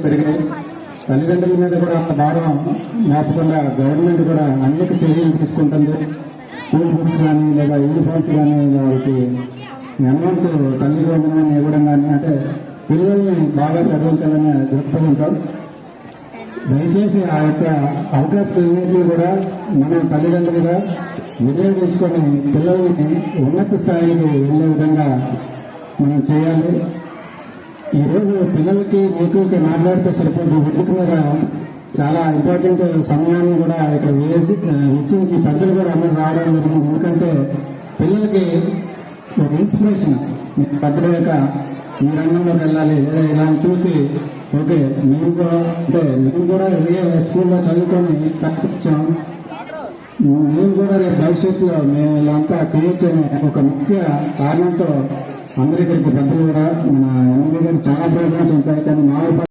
పెరిగాయి. తల్లిదండ్రుల మీద కూడా అంత భారం లేకుండా గవర్నమెంట్ కూడా అనేక చర్యలు తీసుకుంటుంది. స్కూల్ బుక్స్ కానీ లేదా యూనిఫామ్స్ కానీ వారికి అమౌంట్ తల్లి వందనాన్ని ఇవ్వడం కానీ అంటే పిల్లల్ని బాగా చదివించాలనే దృక్పథంతో దయచేసి ఆ యొక్క అవకాశాలన్నింటినీ కూడా మనం తల్లిదండ్రులుగా వినియోగించుకొని పిల్లల్ని ఉన్నత స్థాయికి వెళ్ళే విధంగా మనం చేయాలి. ఈరోజు పిల్లలకి మీకు మాట్లాడితే సరిపోతుంది. విద్యుత్ మీద చాలా ఇంపార్టెంట్ సమయాన్ని కూడా ఇక్కడ వెచ్చించి పెద్దలు కూడా అందరూ రావడం జరిగింది. ఎందుకంటే పిల్లలకి ఒక ఇన్స్పిరేషన్, మీరు పెద్దలయ్యాక ఈ రంగంలోకి వెళ్ళాలి లేదా ఇలా చూసి ఓకే మేము కూడా ఏ స్కూల్లో చదువుకొని చదివించాం, మేము కూడా రేపు భవిష్యత్తులో మేము ఇలాంతా చేయొచ్చని ఒక ముఖ్య కారణంతో అందరికీ పెద్దలు కూడా మన ఎమ్మెల్యే గారు చాలా ప్రోగ్రామ్స్ ఉంటాయి. కానీ మా